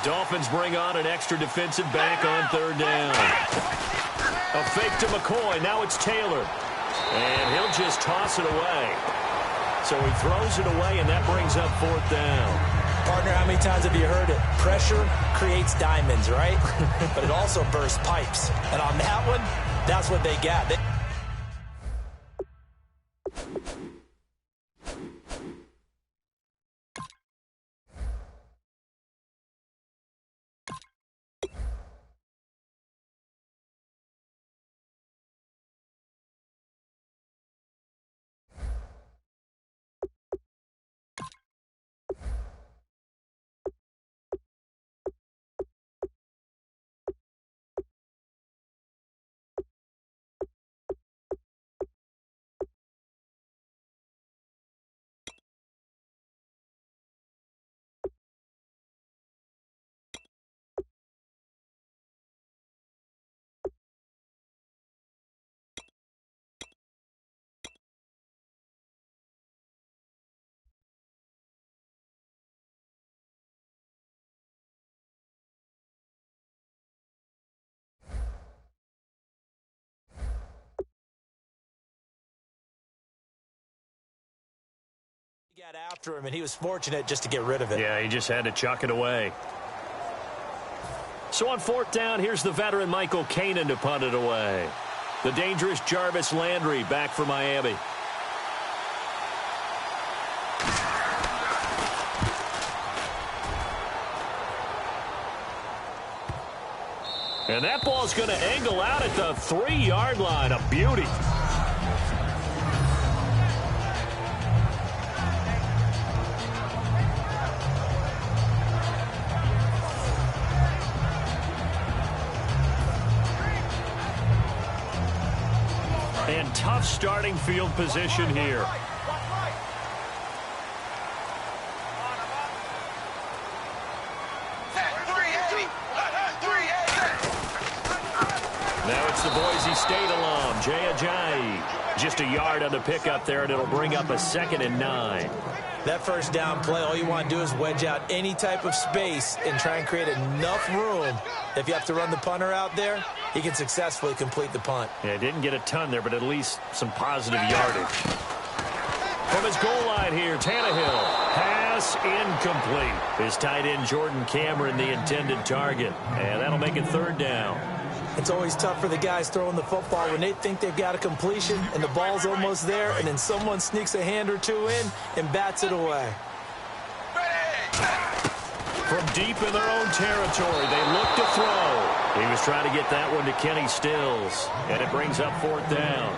Dolphins bring on an extra defensive back on third down. A fake to McCoy. Now it's Taylor. And he'll just toss it away. So he throws it away, and that brings up fourth down. Partner, how many times have you heard it? Pressure creates diamonds, right? But it also bursts pipes. And on that one, that's what they got. Got after him, and he was fortunate just to get rid of it. Yeah, he just had to chuck it away. So on fourth down, here's the veteran Michael Kanan to punt it away. The dangerous Jarvis Landry back for Miami. And that ball's going to angle out at the 3-yard line. A beauty. And tough starting field position here. Now it's the Boise State alum, Jay Ajayi. Just a yard on the pickup there, and it'll bring up a 2nd and 9. That first down play, all you want to do is wedge out any type of space and try and create enough room. If you have to run the punter out there, he can successfully complete the punt. Yeah, didn't get a ton there, but at least some positive yardage. From his goal line here, Tannehill. Pass incomplete. His tight end, Jordan Cameron, the intended target. And that'll make it 3rd down. It's always tough for the guys throwing the football when they think they've got a completion and the ball's almost there, and then someone sneaks a hand or two in and bats it away. From deep in their own territory, they look to throw. He was trying to get that one to Kenny Stills, and it brings up 4th down.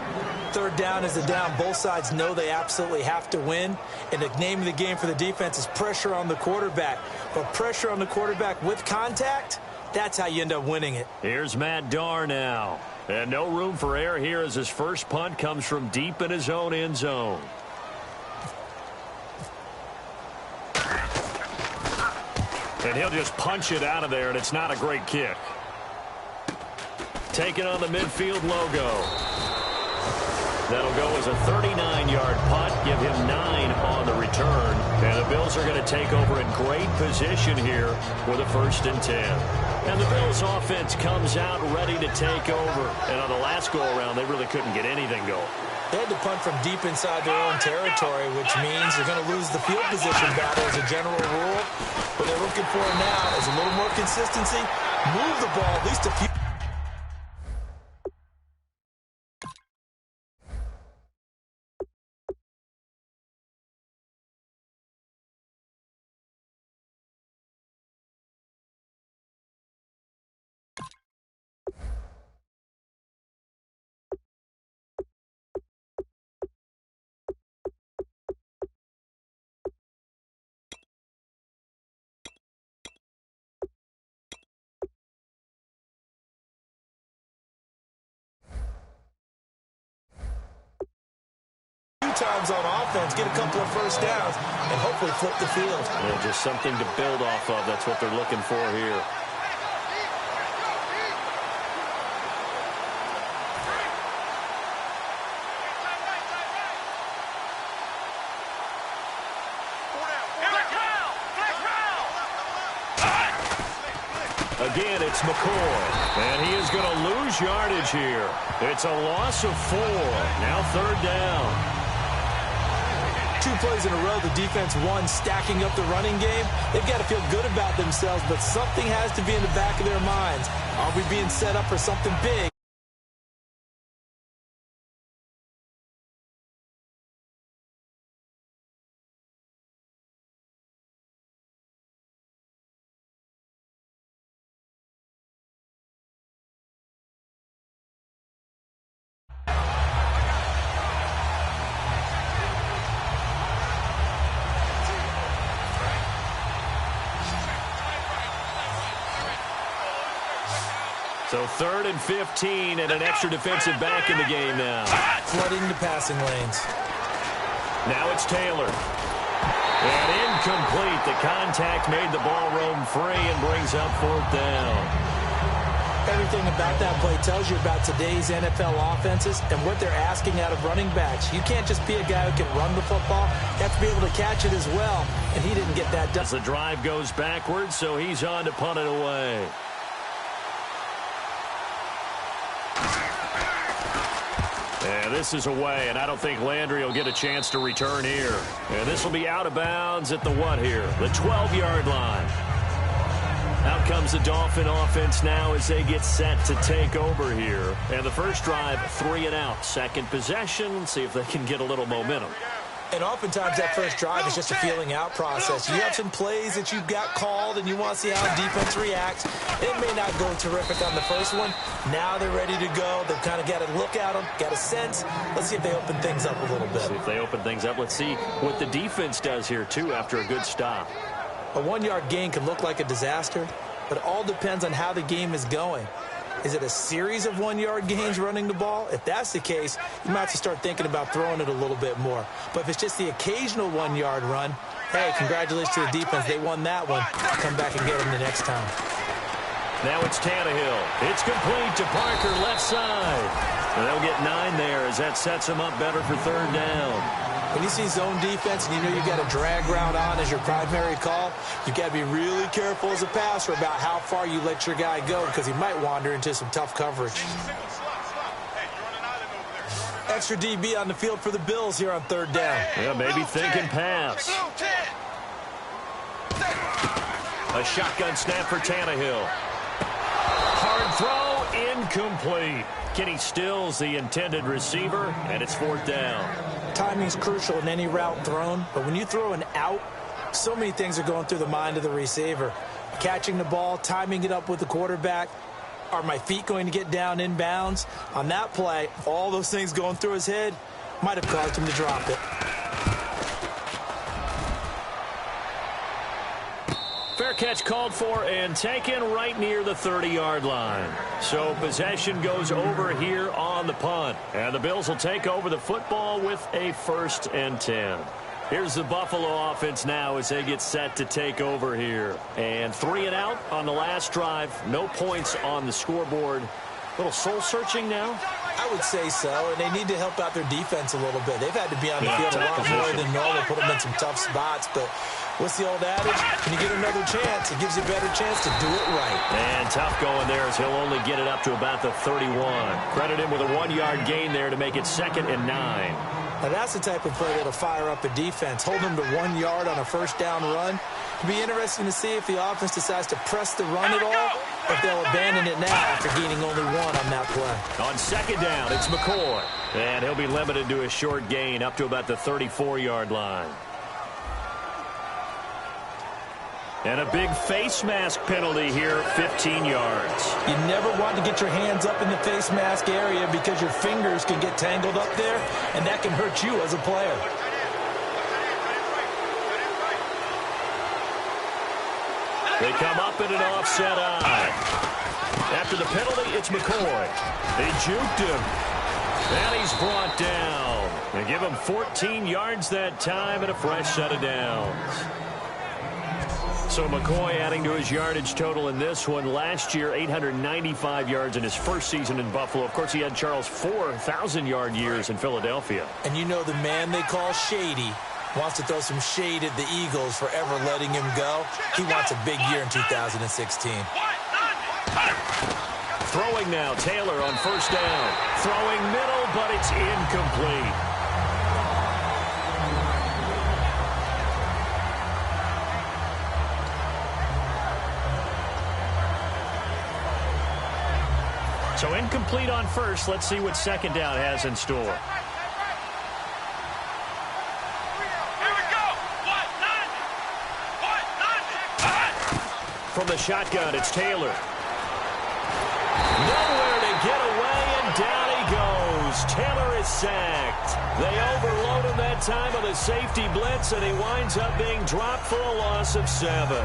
3rd down is the down. Both sides know they absolutely have to win, and the name of the game for the defense is pressure on the quarterback. But pressure on the quarterback with contact, that's how you end up winning it. Here's Matt Darr now. And no room for error here as his first punt comes from deep in his own end zone. And he'll just punch it out of there, and it's not a great kick. Taking on the midfield logo. That'll go as a 39-yard punt, give him 9 on the return. And the Bills are going to take over in great position here with a 1st and 10. And the Bills offense comes out ready to take over. And on the last go-around, they really couldn't get anything going. They had to punt from deep inside their own territory, which means they're going to lose the field position battle as a general rule. What they're looking for now is a little more consistency, move the ball at least a few. 2 times on offense, get a couple of first downs, and hopefully flip the field. Yeah, just something to build off of. That's what they're looking for here. Again, it's McCoy. And he is going to lose yardage here. It's a loss of 4. Now 3rd down. 2 plays in a row, the defense won, stacking up the running game. They've got to feel good about themselves, but something has to be in the back of their minds. Are we being set up for something big? So 3rd and 15 and an extra defensive back in the game now. Flooding the passing lanes. Now it's Taylor. And incomplete. The contact made the ball roam free and brings up 4th down. Everything about that play tells you about today's NFL offenses and what they're asking out of running backs. You can't just be a guy who can run the football. You have to be able to catch it as well. And he didn't get that done. As the drive goes backwards, so he's on to punt it away. And this is away, and I don't think Landry will get a chance to return here. And this will be out of bounds at the what here? The 12-yard line. Out comes the Dolphin offense now as they get set to take over here. And the first drive, 3 and out. Second possession, see if they can get a little momentum. And oftentimes that first drive is just a feeling out process. You have some plays that you've got called and you want to see how defense reacts. It may not go terrific on the first one. Now they're ready to go. They've kind of got to look at them, got a sense. Let's see if they open things up a little bit. See if they open things up. Let's see what the defense does here, too, after a good stop. A 1-yard gain can look like a disaster, but it all depends on how the game is going. Is it a series of 1-yard gains running the ball? If that's the case, you might have to start thinking about throwing it a little bit more. But if it's just the occasional 1-yard run, hey, congratulations to the defense. They won that one. Come back and get them the next time. Now it's Tannehill. It's complete to Parker, left side. And they'll get 9 there as that sets them up better for 3rd down. When you see zone defense and you know you've got a drag route on as your primary call, you've got to be really careful as a passer about how far you let your guy go because he might wander into some tough coverage. Extra DB on the field for the Bills here on 3rd down. Yeah, maybe thinking pass. A shotgun snap for Tannehill. Hard throw, incomplete. Kenny Stills, the intended receiver, and it's 4th down. Timing's crucial in any route thrown, but when you throw an out, so many things are going through the mind of the receiver. Catching the ball, timing it up with the quarterback. Are my feet going to get down in bounds? On that play, all those things going through his head might have caused him to drop it. Fair catch called for and taken right near the 30-yard line. So possession goes over here on the punt. And the Bills will take over the football with a 1st and 10. Here's the Buffalo offense now as they get set to take over here. And 3 and out on the last drive. No points on the scoreboard. A little soul-searching now? I would say so, and they need to help out their defense a little bit. They've had to be on the field a lot more than normal, put them in some tough spots, but what's the old adage? When you get another chance, it gives you a better chance to do it right. And tough going there as he'll only get it up to about the 31. Credit him with a 1-yard gain there to make it 2nd and 9. Now that's the type of play that'll fire up a defense. Hold them to 1 yard on a 1st down run. It'll be interesting to see if the offense decides to press the run at all, or if they'll abandon it now after gaining only 1 on that play. On 2nd down, it's McCoy. And he'll be limited to a short gain up to about the 34-yard line. And a big face mask penalty here, 15 yards. You never want to get your hands up in the face mask area because your fingers can get tangled up there, and that can hurt you as a player. They come up in an offset eye. After the penalty, it's McCoy. They juked him. And he's brought down. They give him 14 yards that time and a fresh set of downs. So McCoy adding to his yardage total in this one. Last year, 895 yards in his first season in Buffalo. Of course, he had Charles 4,000-yard years in Philadelphia. And you know the man they call Shady wants to throw some shade at the Eagles for ever letting him go. He wants a big year in 2016. Throwing now, Taylor on first down. Throwing middle, but it's incomplete. So incomplete on first. Let's see what second down has in store. From the shotgun, it's Taylor. Nowhere to get away, and down he goes. Taylor is sacked. They overload him that time with a safety blitz, and he winds up being dropped for a loss of 7.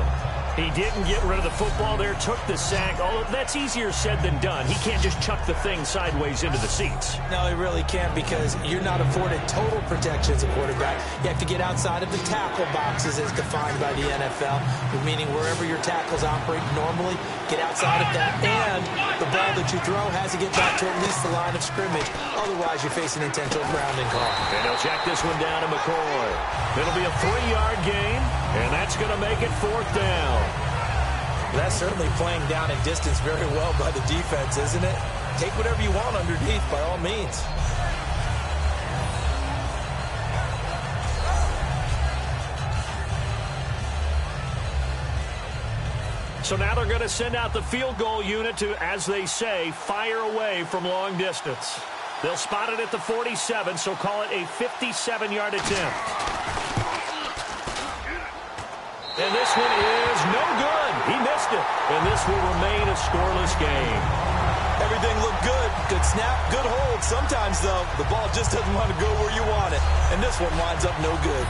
He didn't get rid of the football there, took the sack. Although that's easier said than done. He can't just chuck the thing sideways into the seats. No, he really can't, because you're not afforded total protection as a quarterback. You have to get outside of the tackle boxes as defined by the NFL, meaning wherever your tackles operate normally, get outside of that. And the ball that you throw has to get back to at least the line of scrimmage. Otherwise, you face an intentional grounding call. And they'll check this one down to McCoy. It'll be a 3-yard gain, and that's going to make it 4th down. That's certainly playing down in distance very well by the defense, isn't it? Take whatever you want underneath, by all means. So now they're going to send out the field goal unit to, as they say, fire away from long distance. They'll spot it at the 47, so call it a 57-yard attempt. And this one is no good. He missed it. And this will remain a scoreless game. Everything looked good. Good snap, good hold. Sometimes, though, the ball just doesn't want to go where you want it. And this one winds up no good.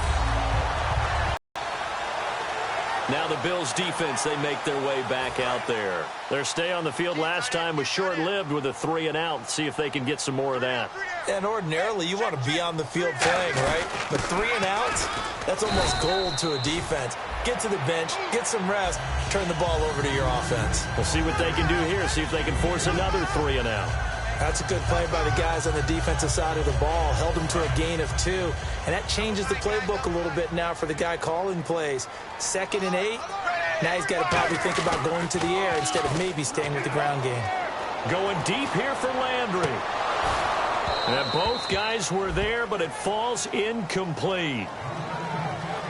Now the Bills defense, they make their way back out there. Their stay on the field last time was short-lived with a 3-and-out. See if they can get some more of that. And ordinarily, you want to be on the field playing, right? But 3-and-outs, that's almost gold to a defense. Get to the bench, get some rest, turn the ball over to your offense. We'll see what they can do here, see if they can force another 3-and-out. That's a good play by the guys on the defensive side of the ball. Held them to a gain of 2. And that changes the playbook a little bit now for the guy calling plays. 2nd and 8. Now he's got to probably think about going to the air instead of maybe staying with the ground game. Going deep here for Landry. And both guys were there, but it falls incomplete.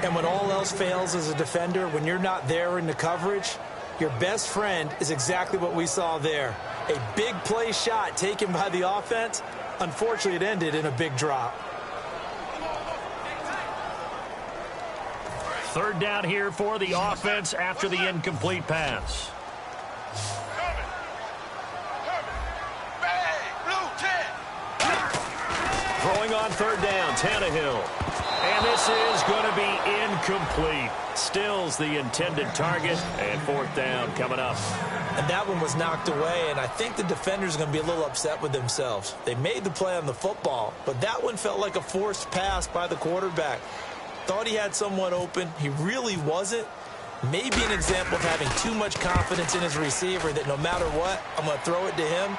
And when all else fails as a defender, when you're not there in the coverage, your best friend is exactly what we saw there. A big play shot taken by the offense. Unfortunately, it ended in a big drop. 3rd down here for the offense after the incomplete pass. Throwing on 3rd down, Tannehill. And this is going to be incomplete. Stills the intended target, and 4th down coming up. And that one was knocked away, and I think the defenders are going to be a little upset with themselves. They made the play on the football, but that one felt like a forced pass by the quarterback. Thought he had someone open. He really wasn't. Maybe an example of having too much confidence in his receiver that no matter what, I'm going to throw it to him.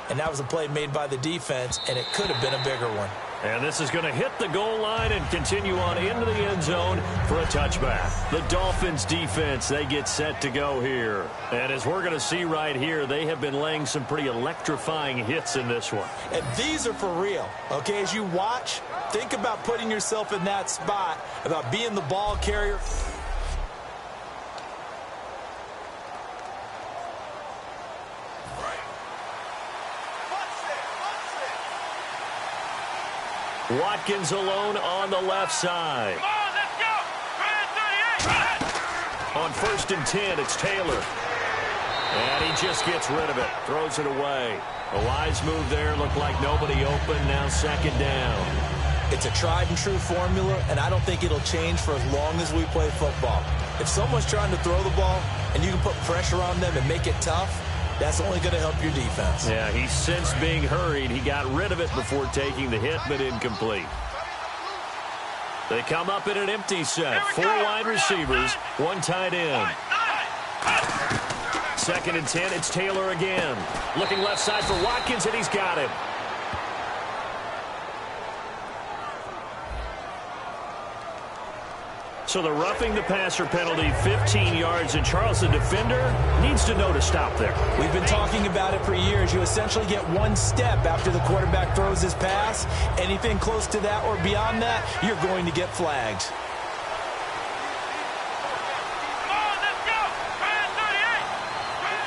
And that was a play made by the defense, and it could have been a bigger one. And this is going to hit the goal line and continue on into the end zone for a touchback. The Dolphins defense, they get set to go here. And as we're going to see right here, they have been laying some pretty electrifying hits in this one. And these are for real. Okay, as you watch, think about putting yourself in that spot, about being the ball carrier. Watkins alone on the left side. Come on, let's go. 38. On 1st and 10, it's Taylor. And he just gets rid of it. Throws it away. A wise move there. Looked like nobody open. Now 2nd down. It's a tried and true formula, and I don't think it'll change for as long as we play football. If someone's trying to throw the ball and you can put pressure on them and make it tough, that's only going to help your defense. Yeah, he's since being hurried. He got rid of it before taking the hit, but incomplete. They come up in an empty set. 4 wide receivers, 1 tight end. 2nd and 10, it's Taylor again. Looking left side for Watkins, and he's got him. So the roughing the passer penalty, 15 yards, and Charles, the defender, needs to know to stop there. We've been talking about it for years. You essentially get one step after the quarterback throws his pass. Anything close to that or beyond that, you're going to get flagged.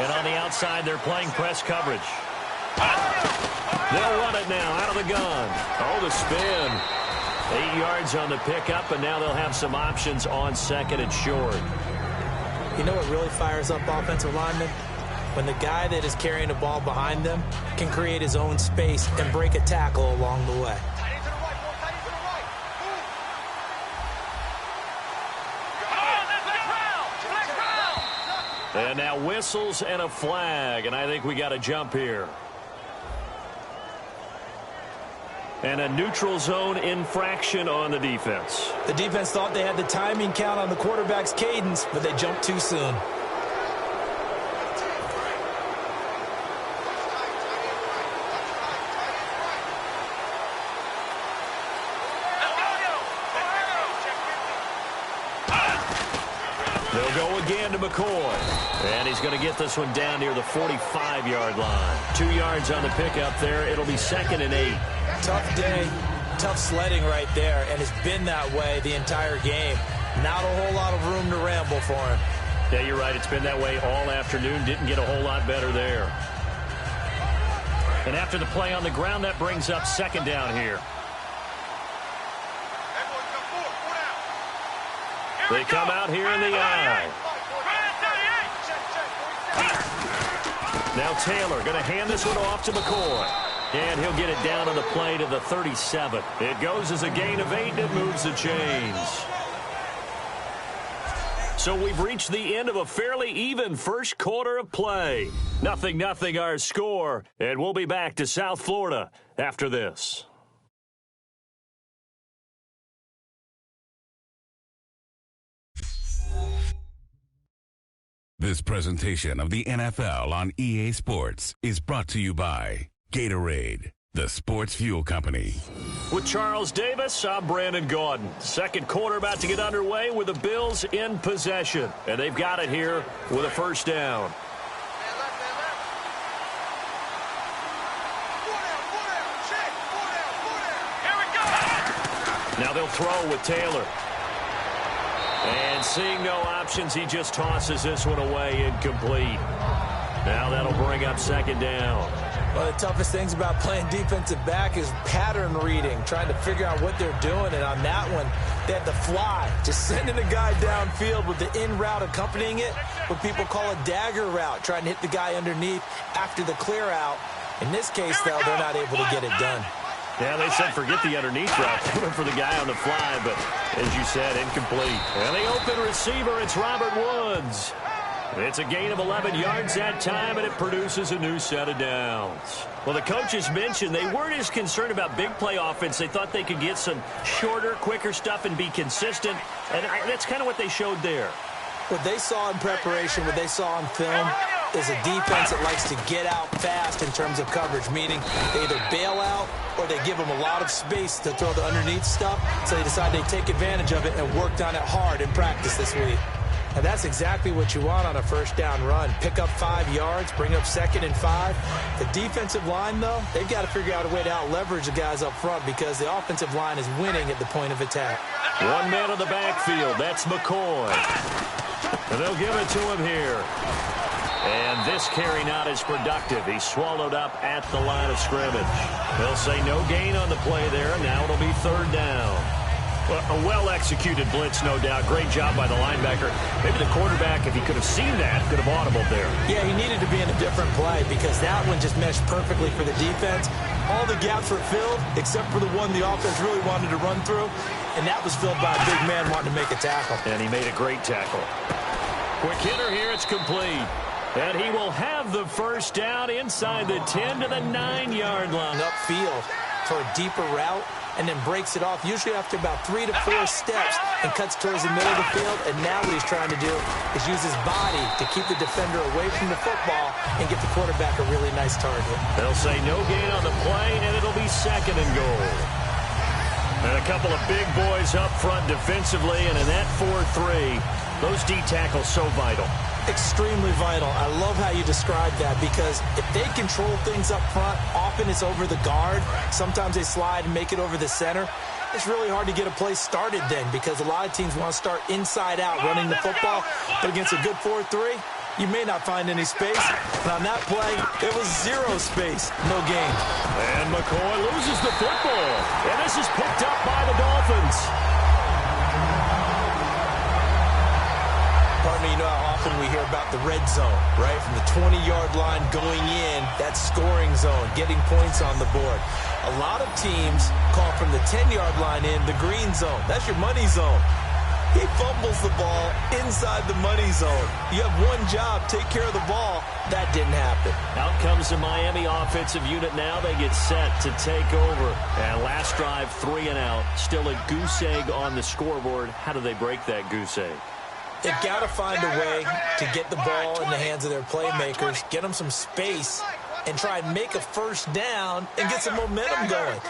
And on the outside, they're playing press coverage. They'll run it now out of the gun. Oh, the spin. 8 yards on the pickup, and now they'll have some options on second and short. You know what really fires up offensive linemen? When the guy that is carrying the ball behind them can create his own space and break a tackle along the way. And now whistles and a flag, and I think we got a jump here. And a neutral zone infraction on the defense. The defense thought they had the timing count on the quarterback's cadence, but they jumped too soon. They'll go again to McCoy. And he's going to get this one down near the 45-yard line. 2 yards on the pickup there. It'll be 2nd and 8. Tough day, tough sledding right there, and it's been that way the entire game. Not a whole lot of room to ramble for him. Yeah, you're right. It's been that way all afternoon. Didn't get a whole lot better there. And after the play on the ground, that brings up 2nd down here. They come out here in the eye. Now Taylor going to hand this one off to McCoy. And he'll get it down on the play to the 37. It goes as a gain of 8, and it moves the chains. So we've reached the end of a fairly even first quarter of play. 0-0 our score, and we'll be back to South Florida after this. This presentation of the NFL on EA Sports is brought to you by Gatorade, the sports fuel company. With Charles Davis, I'm Brandon Gaudin. Second quarter about to get underway with the Bills in possession. And they've got it here with a first down. Now they'll throw with Taylor. And seeing no options, he just tosses this one away incomplete. Now that'll bring up 2nd down. One of the toughest things about playing defensive back is pattern reading, trying to figure out what they're doing. And on that one, they had the fly, just sending a guy downfield with the in route accompanying it, what people call a dagger route, trying to hit the guy underneath after the clear out. In this case, though, they're not able to get it done. Yeah, they said forget the underneath route. They went for the guy on the fly, but as you said, incomplete. And the open receiver, it's Robert Woods. It's a gain of 11 yards that time, and it produces a new set of downs. Well, the coaches mentioned they weren't as concerned about big play offense. They thought they could get some shorter, quicker stuff and be consistent, and that's kind of what they showed there. What they saw in preparation, what they saw on film, is a defense that likes to get out fast in terms of coverage, meaning they either bail out or they give them a lot of space to throw the underneath stuff, so they decide they take advantage of it and worked on it hard in practice this week. And that's exactly what you want on a first down run. Pick up 5 yards, bring up 2nd and 5. The defensive line, though, they've got to figure out a way to out-leverage the guys up front because the offensive line is winning at the point of attack. One man on the backfield, that's McCoy. And they'll give it to him here. And this carry not as productive. He's swallowed up at the line of scrimmage. They'll say no gain on the play there. Now it'll be 3rd down. Well, a well-executed blitz, no doubt. Great job by the linebacker. Maybe the quarterback, if he could have seen that, could have audibled there. Yeah, he needed to be in a different play because that one just meshed perfectly for the defense. All the gaps were filled except for the one the offense really wanted to run through, and that was filled by a big man wanting to make a tackle. And he made a great tackle. Quick hitter here, it's complete. And he will have the first down inside the 10 to the 9-yard line. Upfield for a deeper route and then breaks it off, usually after about 3 to 4 steps, and cuts towards the middle of the field. And now what he's trying to do is use his body to keep the defender away from the football and get the quarterback a really nice target. They'll say no gain on the play, and it'll be 2nd and goal. And a couple of big boys up front defensively, and in that 4-3, those D tackles so vital. Extremely vital. I love how you describe that, because if they control things up front, often it's over the guard. Sometimes they slide and make it over the center. It's really hard to get a play started then, because a lot of teams want to start inside out running the football. But against a good 4-3, you may not find any space. And on that play, it was zero space, no gain. And McCoy loses the football. And this is picked up by the Dolphins. Pardon me, you know how often we hear about the red zone, right? From the 20-yard line going in, that scoring zone, getting points on the board. A lot of teams call from the 10-yard line in the green zone. That's your money zone. He fumbles the ball inside the money zone. You have one job, take care of the ball. That didn't happen. Out comes the Miami offensive unit now. They get set to take over. And last drive, 3 and out. Still a goose egg on the scoreboard. How do they break that goose egg? They've got to find a way to get the ball in the hands of their playmakers, get them some space, and try and make a first down and get some momentum going.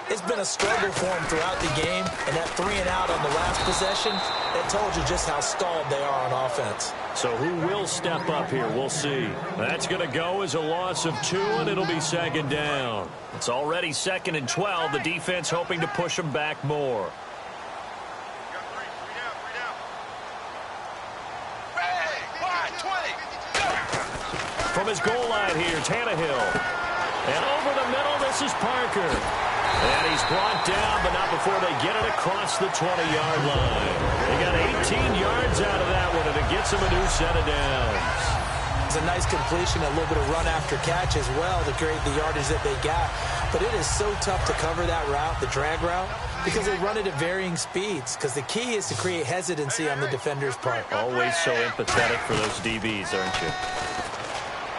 It's been a struggle for them throughout the game, and that 3 and out on the last possession, that told you just how stalled they are on offense. So who will step up here? We'll see. That's going to go as a loss of 2, and it'll be second down. It's already 2nd and 12. The defense hoping to push them back more. From his goal line here, Tannehill. And over the middle, this is Parker. And he's brought down, but not before they get it across the 20-yard line. They got 18 yards out of that one, and it gets him a new set of downs. It's a nice completion, a little bit of run after catch as well to create the yardage that they got. But it is so tough to cover that route, the drag route, because they run it at varying speeds. Because the key is to create hesitancy on the defender's part. Always so empathetic for those DBs, aren't you?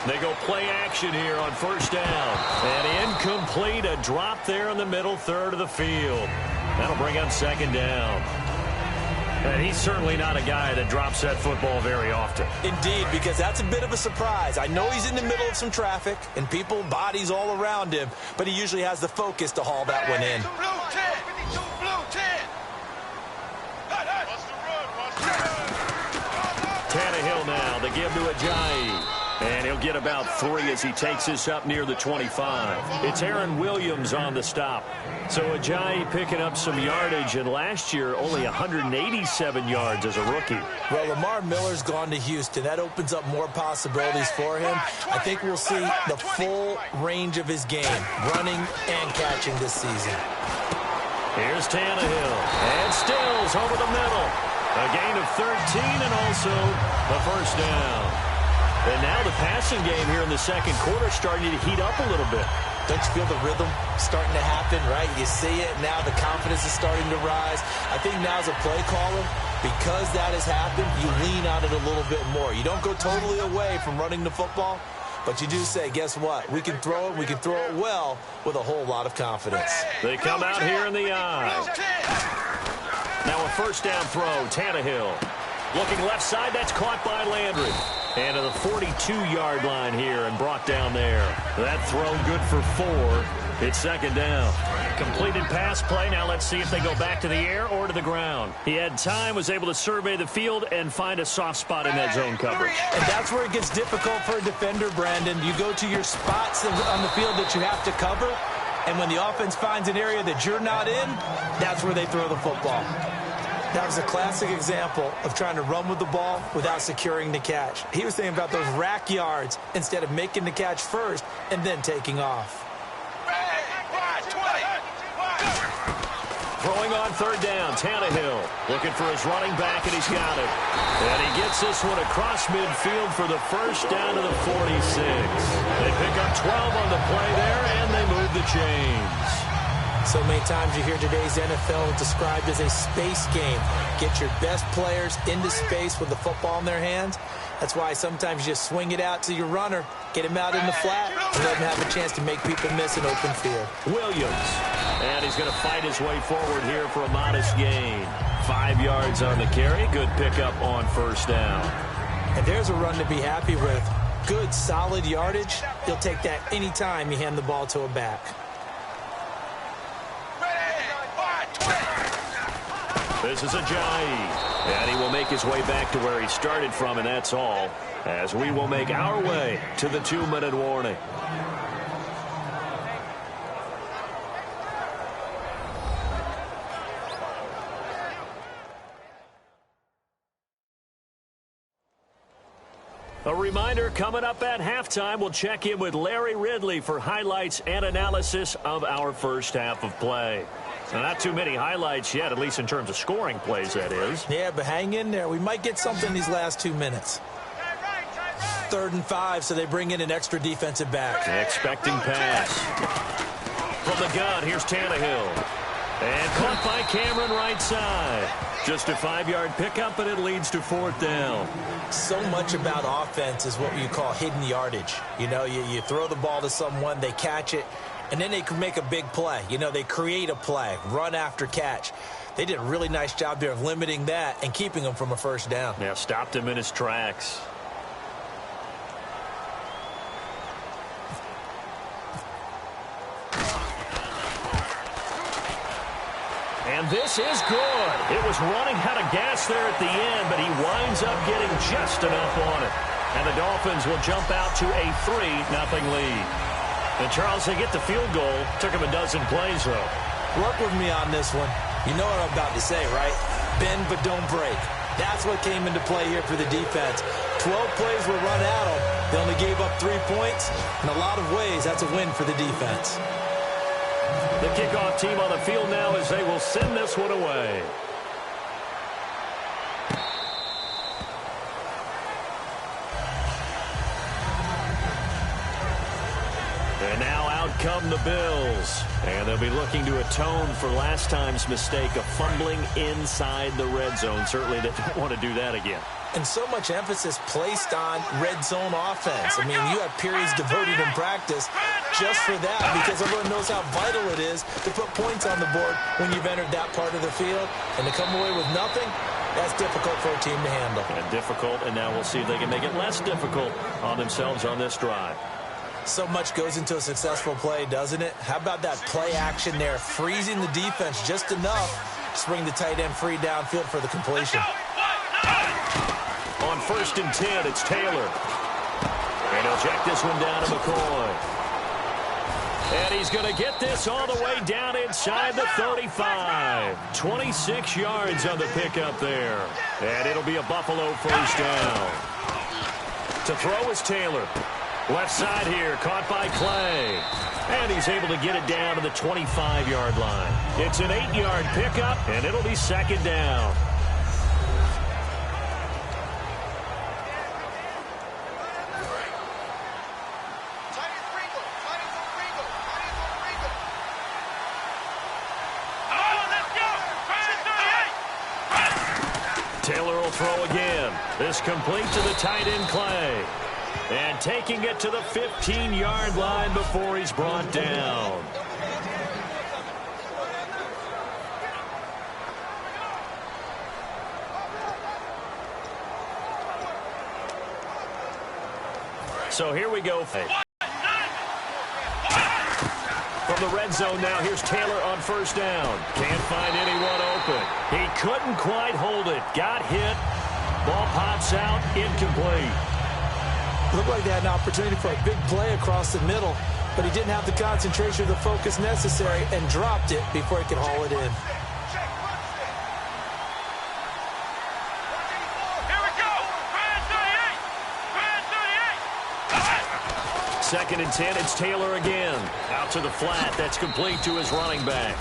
They go play action here on first down. And incomplete, a drop there in the middle third of the field. That'll bring up second down. And he's certainly not a guy that drops that football very often. Indeed, because that's a bit of a surprise. I know he's in the middle of some traffic and people, bodies all around him, but he usually has the focus to haul that one in. Tannehill now, they give to Ajayi. And he'll get about 3 as he takes this up near the 25. It's Aaron Williams on the stop. So Ajayi picking up some yardage, and last year only 187 yards as a rookie. Well, Lamar Miller's gone to Houston. That opens up more possibilities for him. I think we'll see the full range of his game, running and catching this season. Here's Tannehill. And Stills over the middle. A gain of 13 and also the first down. And now the passing game here in the second quarter starting to heat up a little bit. Don't you feel the rhythm starting to happen, right? You see it, now the confidence is starting to rise. I think now as a play caller, because that has happened, you lean on it a little bit more. You don't go totally away from running the football, but you do say, guess what? We can throw it, we can throw it well with a whole lot of confidence. They come out here in the eye. Now a first down throw, Tannehill. Looking left side, that's caught by Landry. And to the 42-yard line here and brought down there. That throw good for 4. It's second down. Completed pass play. Now let's see if they go back to the air or to the ground. He had time, was able to survey the field and find a soft spot in that zone coverage. And that's where it gets difficult for a defender, Brandon. You go to your spots on the field that you have to cover, and when the offense finds an area that you're not in, that's where they throw the football. That was a classic example of trying to run with the ball without securing the catch. He was thinking about those rack yards instead of making the catch first and then taking off. Throwing on third down, Tannehill looking for his running back, and he's got it. And he gets this one across midfield for the first down to the 46. They pick up 12 on the play there, and they move the chains. So many times you hear today's NFL described as a space game. Get your best players into space with the football in their hands. That's why sometimes you just swing it out to your runner, get him out in the flat, and let him have a chance to make people miss an open field. Williams. And he's going to fight his way forward here for a modest gain. 5 yards on the carry. Good pickup on first down. And there's a run to be happy with. Good, solid yardage. He'll take that anytime you hand the ball to a back. This is Ajayi. And he will make his way back to where he started from, and that's all, as we will make our way to the 2-minute warning. A reminder, coming up at halftime, we'll check in with Larry Ridley for highlights and analysis of our first half of play. Now, not too many highlights yet, at least in terms of scoring plays, that is. Yeah, but hang in there. We might get something these last 2 minutes. 3rd and 5, so they bring in an extra defensive back. Expecting pass. From the gun, here's Tannehill. And caught by Cameron right side. Just a 5-yard pickup, and it leads to 4th down. So much about offense is what you call hidden yardage. You know, you throw the ball to someone, they catch it, and then they can make a big play. You know, they create a play, run after catch. They did a really nice job there of limiting that and keeping him from a first down. Yeah, stopped him in his tracks. And this is good. It was running out of gas there at the end, but he winds up getting just enough on it. And the Dolphins will jump out to a 3-0 lead. And Charles, they get the field goal. Took him a dozen plays, though. Work with me on this one. You know what I'm about to say, right? Bend but don't break. That's what came into play here for the defense. 12 plays were run at them. They only gave up 3 points. In a lot of ways, that's a win for the defense. The kickoff team on the field now as they will send this one away. And now out come the Bills. And they'll be looking to atone for last time's mistake of fumbling inside the red zone. Certainly they don't want to do that again. And so much emphasis placed on red zone offense. I mean, you have periods devoted in practice just for that because everyone knows how vital it is to put points on the board when you've entered that part of the field. And to come away with nothing, that's difficult for a team to handle. And difficult, and now we'll see if they can make it less difficult on themselves on this drive. So much goes into a successful play, doesn't it? How about that play action there, freezing the defense just enough to bring the tight end free downfield for the completion. On 1st and 10, it's Taylor. And he'll check this one down to McCoy. And he's going to get this all the way down inside the 35. 26 yards on the pickup there. And it'll be a Buffalo first down. To throw is Taylor. Left side here, caught by Clay. And he's able to get it down to the 25-yard line. It's an 8-yard pickup, and it'll be 2nd down. Taylor will throw again. This complete to the tight end, Clay. And taking it to the 15-yard line before he's brought down. So here we go. From the red zone now, here's Taylor on 1st down. Can't find anyone open. He couldn't quite hold it. Got hit. Ball pops out. Incomplete. Looked like they had an opportunity for a big play across the middle, but he didn't have the concentration or the focus necessary and dropped it before he could haul it in. Second and 10, it's Taylor again. Out to the flat, that's complete to his running back.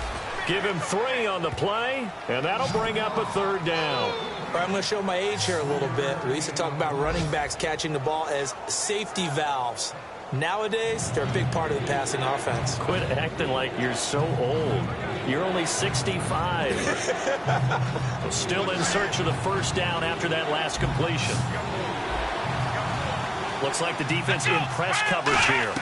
Give him 3 on the play, and that'll bring up a 3rd down. I'm going to show my age here a little bit. We used to talk about running backs catching the ball as safety valves. Nowadays, they're a big part of the passing offense. Quit acting like you're so old. You're only 65. Still in search of the first down after that last completion. Looks like the defense in press coverage here.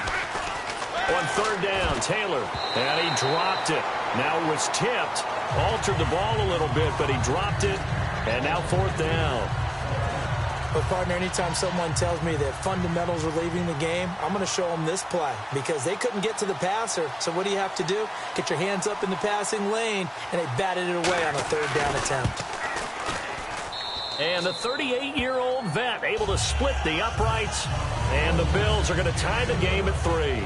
On 3rd down, Taylor. And he dropped it. Now it was tipped. Altered the ball a little bit, but he dropped it. And now 4th down. But, partner, anytime someone tells me that fundamentals are leaving the game, I'm going to show them this play because they couldn't get to the passer. So what do you have to do? Get your hands up in the passing lane, and they batted it away on a third down attempt. And the 38-year-old vet able to split the uprights, and the Bills are going to tie the game at 3.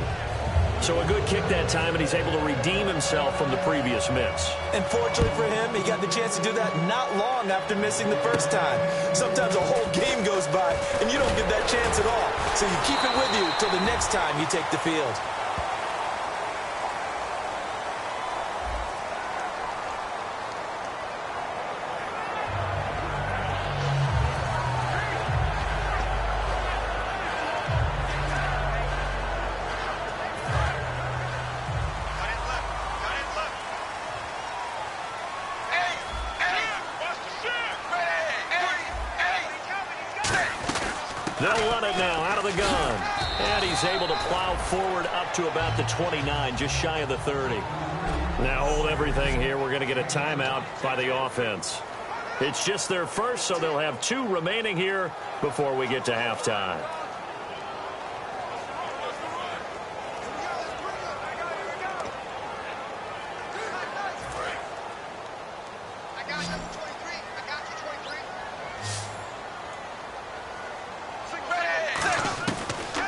So a good kick that time, and he's able to redeem himself from the previous miss. And fortunately for him, he got the chance to do that not long after missing the first time. Sometimes a whole game goes by, and you don't get that chance at all. So you keep it with you till the next time you take the field. They'll run it now out of the gun. And he's able to plow forward up to about the 29, just shy of the 30. Now hold everything here. We're going to get a timeout by the offense. It's just their first, so they'll have 2 remaining here before we get to halftime.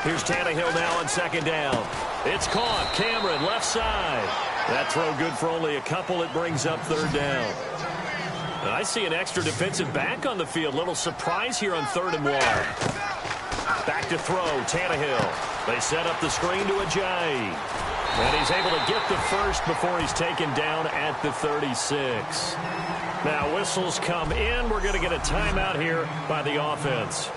Here's Tannehill now on second down. It's caught. Cameron, left side. That throw good for only a couple. It brings up third down. And I see an extra defensive back on the field. Little surprise here on 3rd and 1. Back to throw. Tannehill. They set up the screen to Ajayi. And he's able to get the first before he's taken down at the 36. Now whistles come in. We're going to get a timeout here by the offense.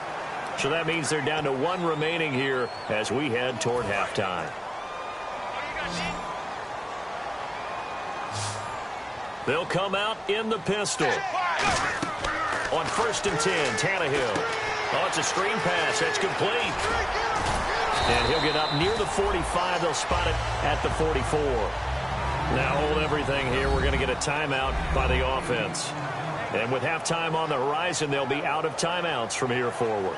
So that means they're down to 1 remaining here as we head toward halftime. They'll come out in the pistol. On 1st and 10, Tannehill. Oh, it's a screen pass. That's complete. And he'll get up near the 45. They'll spot it at the 44. Now hold everything here. We're going to get a timeout by the offense. And with halftime on the horizon, they'll be out of timeouts from here forward.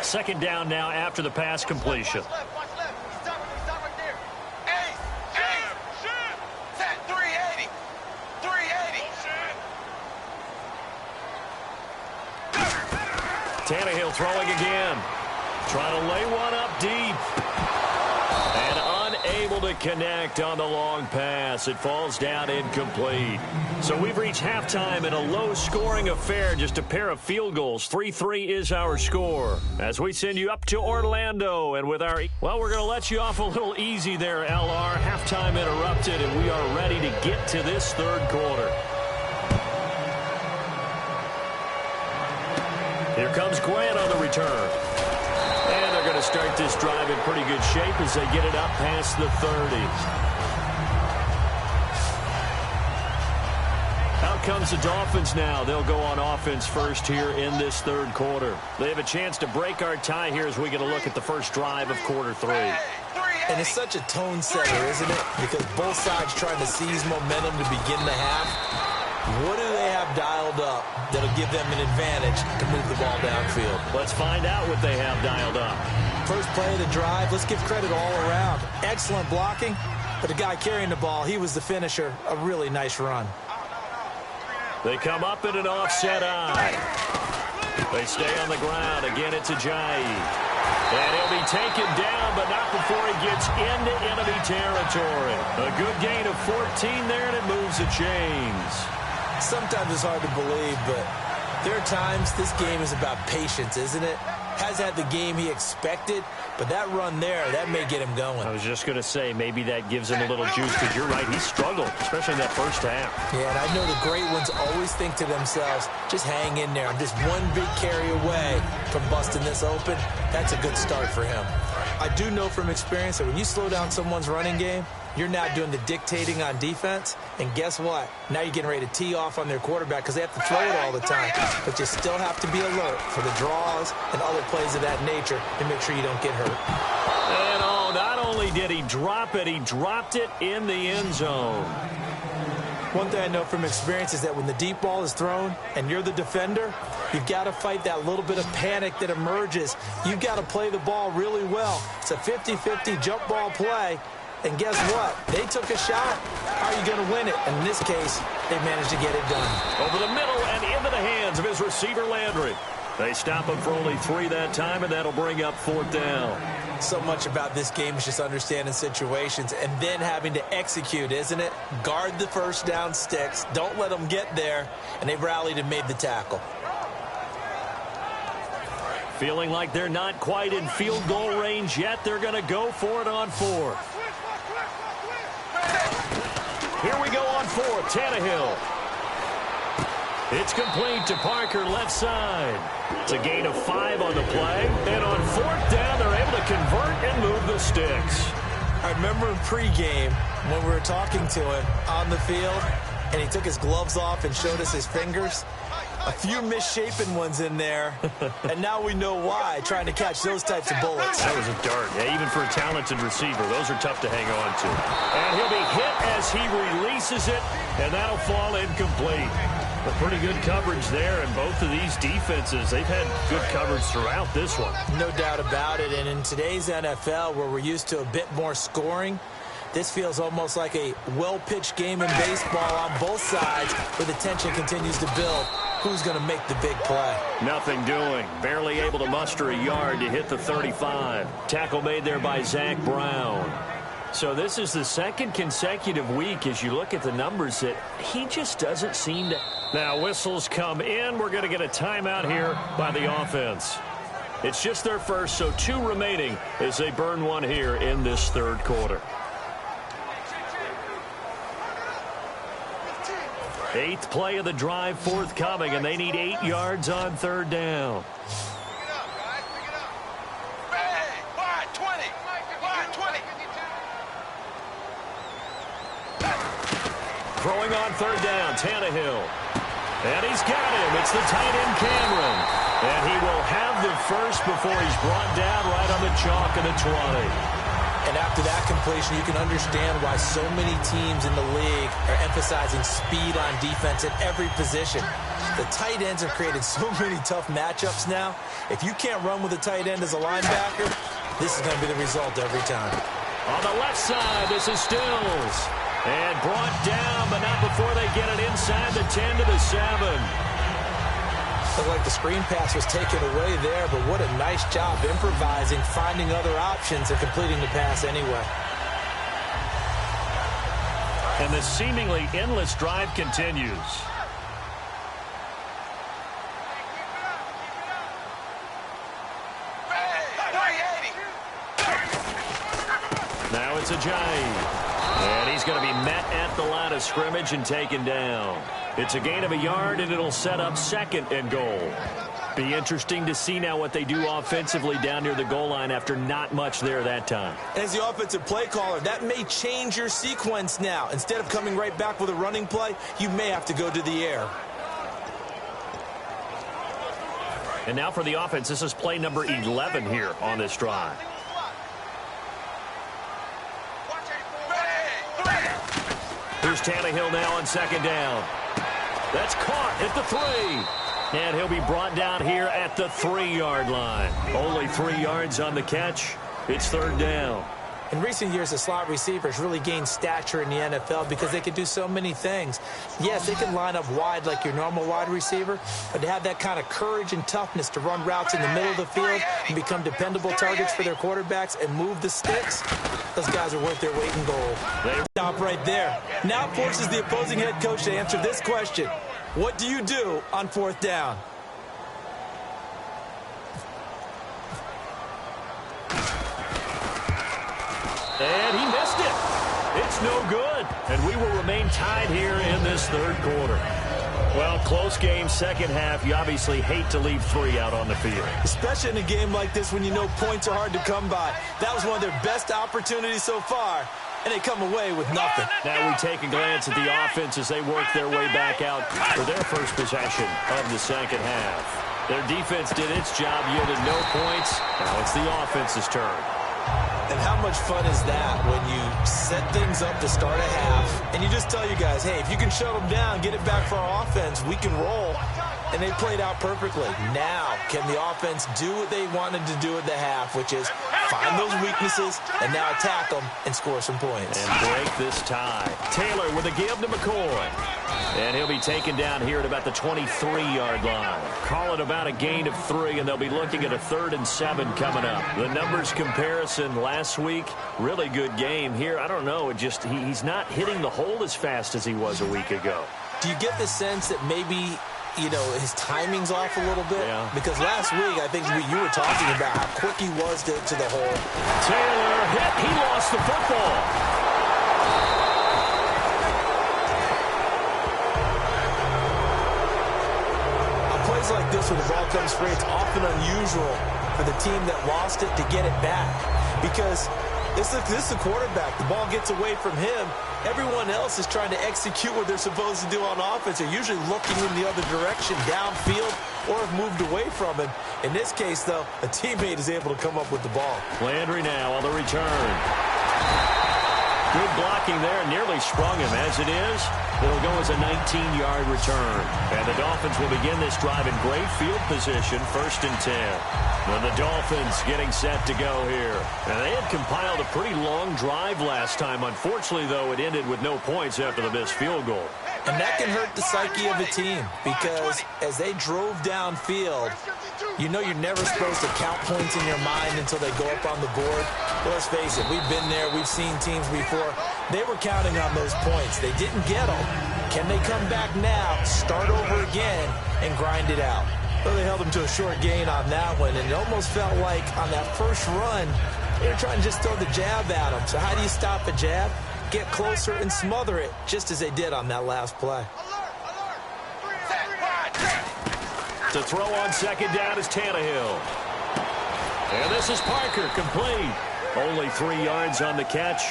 Second down now after the pass completion. Tannehill throwing again. Trying to lay one up deep. And unable to connect on the long pass. It falls down incomplete. So we've reached halftime in a low-scoring affair. Just a pair of field goals. 3-3 is our score. As we send you up to Orlando. And with our... Well, we're going to let you off a little easy there, LR. Halftime interrupted, and we are ready to get to this third quarter. Here comes Grant on the return. And they're going to start this drive in pretty good shape as they get it up past the 30. Out comes the Dolphins now. They'll go on offense first here in this third quarter. They have a chance to break our tie here as we get a look at the first drive of quarter 3. And it's such a tone setter, isn't it? Because both sides trying to seize momentum to begin the half. What do they have dialed up that'll give them an advantage to move the ball downfield? Let's find out what they have dialed up. First play of the drive, let's give credit all around. Excellent blocking, but the guy carrying the ball, he was the finisher. A really nice run. They come up in an offset eye. They stay on the ground. Again, it's Ajayi. And he'll be taken down, but not before he gets into enemy territory. A good gain of 14 there, and it moves the chains. Sometimes it's hard to believe, but there are times this game is about patience, isn't it? Has had the game he expected, but that run there, that may get him going. I was just going to say, maybe that gives him a little juice, because you're right, he struggled, especially in that first half. Yeah, and I know the great ones always think to themselves, just hang in there. I'm just one big carry away from busting this open. That's a good start for him. I do know from experience that when you slow down someone's running game, you're now doing the dictating on defense, and guess what? Now you're getting ready to tee off on their quarterback because they have to throw it all the time. But you still have to be alert for the draws and other plays of that nature to make sure you don't get hurt. And not only only did he drop it, he dropped it in the end zone. One thing I know from experience is that when the deep ball is thrown and you're the defender, you've got to fight that little bit of panic that emerges. You've got to play the ball really well. It's a 50-50 jump ball play. And guess what? They took a shot. How are you going to win it? And in this case, they managed to get it done. Over the middle and into the hands of his receiver, Landry. They stop him for only 3 that time, and that'll bring up 4th down. So much about this game is just understanding situations and then having to execute, isn't it? Guard the first down sticks. Don't let them get there. And they've rallied and made the tackle. Feeling like they're not quite in field goal range yet. They're going to go for it on 4th. Here we go on 4th. Tannehill. It's complete to Parker, left side. It's a gain of 5 on the play. And on 4th down, they're able to convert and move the sticks. I remember in pregame when we were talking to him on the field, and he took his gloves off and showed us his fingers. A few misshapen ones in there, and now we know why, trying to catch those types of bullets. That was a dart. Yeah, even for a talented receiver, those are tough to hang on to. And he'll be hit as he releases it, and that'll fall incomplete. But pretty good coverage there, and both of these defenses, they've had good coverage throughout this one. No doubt about it, and in today's NFL, where we're used to a bit more scoring, this feels almost like a well-pitched game in baseball on both sides, where the tension continues to build. Who's going to make the big play? Nothing doing. Barely able to muster a yard to hit the 35. Tackle made there by Zach Brown. So this is the second consecutive week, as you look at the numbers, that he just doesn't seem to. Now whistles come in. We're going to get a timeout here by the offense. It's just their first, so 2 remaining as they burn one here in this 3rd quarter. 8th play of the drive forthcoming, and they need 8 yards on 3rd down. Throwing on 3rd down, Tannehill. And he's got him. It's the tight end, Cameron. And he will have the first before he's brought down right on the chalk of the 20. And after that completion, you can understand why so many teams in the league are emphasizing speed on defense at every position. The tight ends have created so many tough matchups now. If you can't run with a tight end as a linebacker, this is going to be the result every time. On the left side, this is Stills. And brought down, but not before they get it inside the 10 to the 7. Looked like the screen pass was taken away there, but what a nice job improvising, finding other options, and completing the pass anyway. And the seemingly endless drive continues. Now it's Ajayi. And he's going to be met at the line of scrimmage and taken down. It's a gain of a yard, and it'll set up 2nd and goal. Be interesting to see now what they do offensively down near the goal line after not much there that time. As the offensive play caller, that may change your sequence now. Instead of coming right back with a running play, you may have to go to the air. And now for the offense, this is play number 11 here on this drive. Here's Tannehill now on 2nd down. That's caught at the 3. And he'll be brought down here at the 3-yard line. Only 3 yards on the catch. It's 3rd down. In recent years, the slot receivers really gained stature in the NFL because they can do so many things. Yes, they can line up wide like your normal wide receiver, but to have that kind of courage and toughness to run routes in the middle of the field and become dependable targets for their quarterbacks and move the sticks, those guys are worth their weight in gold. They stop right there. Now forces the opposing head coach to answer this question. What do you do on 4th down? And he missed it. It's no good. And we will remain tied here in this 3rd quarter. Well, close game, second half. You obviously hate to leave 3 out on the field. Especially in a game like this when you know points are hard to come by. That was one of their best opportunities so far, and they come away with nothing. Now we take a glance at the offense as they work their way back out for their first possession of the second half. Their defense did its job, yielded no points. Now it's the offense's turn. And how much fun is that when you set things up to start a half and you just tell you guys, hey, if you can shut them down, get it back for our offense, we can roll. And they played out perfectly. Now, can the offense do what they wanted to do at the half, which is find those weaknesses and now attack them and score some points. And break this tie. Taylor with a give to McCoy. And he'll be taken down here at about the 23-yard line. Call it about a gain of 3, and they'll be looking at a 3rd and 7 coming up. The numbers comparison last week, really good game. Here, I don't know, he's not hitting the hole as fast as he was a week ago. Do you get the sense that maybe, his timing's off a little bit? Yeah. Because last week, I think you were talking about how quick he was to the hole. Taylor hit. He lost the football. On plays like this where the ball comes free, it's often unusual for the team that lost it to get it back. Because this is the quarterback. The ball gets away from him. Everyone else is trying to execute what they're supposed to do on offense. They're usually looking in the other direction, downfield, or have moved away from him. In this case, though, a teammate is able to come up with the ball. Landry now on the return. Good blocking there. Nearly sprung him. As it is, it'll go as a 19-yard return. And the Dolphins will begin this drive in great field position, 1st and 10. And the Dolphins getting set to go here. And they had compiled a pretty long drive last time. Unfortunately, though, it ended with no points after the missed field goal. And that can hurt the psyche of a team because as they drove downfield, you're never supposed to count points in your mind until they go up on the board. Well, let's face it, we've been there. We've seen teams before. They were counting on those points. They didn't get them. Can they come back now, start over again, and grind it out? Well, they held them to a short gain on that one, and it almost felt like on that first run, they were trying to just throw the jab at them. So how do you stop a jab? Get closer and smother it, just as they did on that last play. To throw on 2nd down is Tannehill. And this is Parker, complete. Only 3 yards on the catch.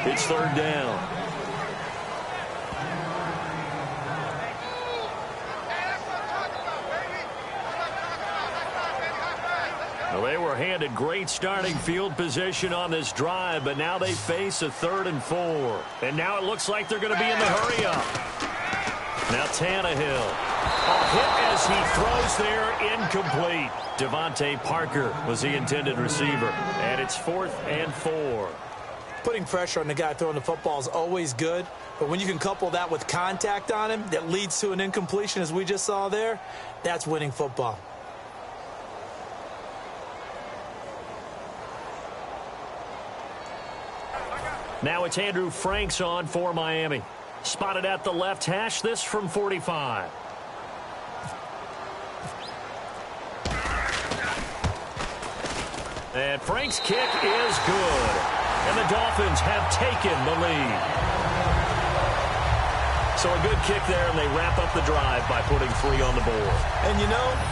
It's 3rd down. Well, they were handed great starting field position on this drive, but now they face a 3rd and 4. And now it looks like they're going to be in the hurry-up. Now Tannehill. A hit as he throws there, incomplete. Devontae Parker was the intended receiver. And it's 4th and 4. Putting pressure on the guy throwing the football is always good, but when you can couple that with contact on him that leads to an incompletion, as we just saw there, that's winning football. Now it's Andrew Franks on for Miami. Spotted at the left hash, this from 45. And Frank's kick is good. And the Dolphins have taken the lead. So a good kick there, and they wrap up the drive by putting 3 on the board. And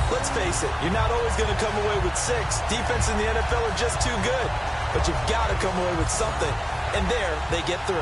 let's face it, you're not always going to come away with 6. Defense in the NFL are just too good. But you've got to come away with something. And there, they get 3.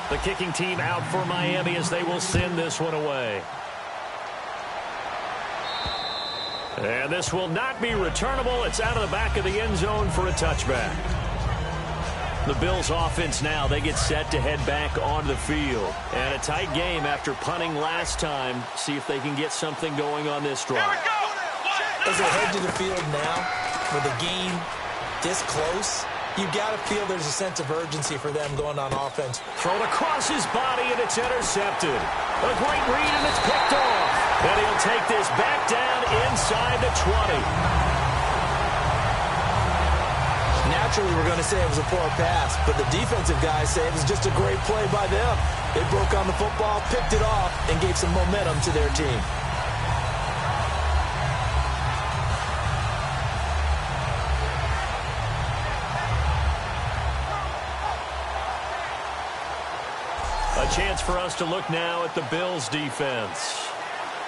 The kicking team out for Miami as they will send this one away. And this will not be returnable. It's out of the back of the end zone for a touchback. The Bills offense now, they get set to head back onto the field. And a tight game after punting last time. See if they can get something going on this drive. As they head to the field now, with the game this close, You got to feel there's a sense of urgency for them going on offense. Thrown across his body, and it's intercepted. A great read, and it's picked off. And he'll take this back down inside the 20. Naturally, we're going to say it was a poor pass, but the defensive guys say it was just a great play by them. They broke on the football, picked it off, and gave some momentum to their team. A chance for us to look now at the Bills' defense.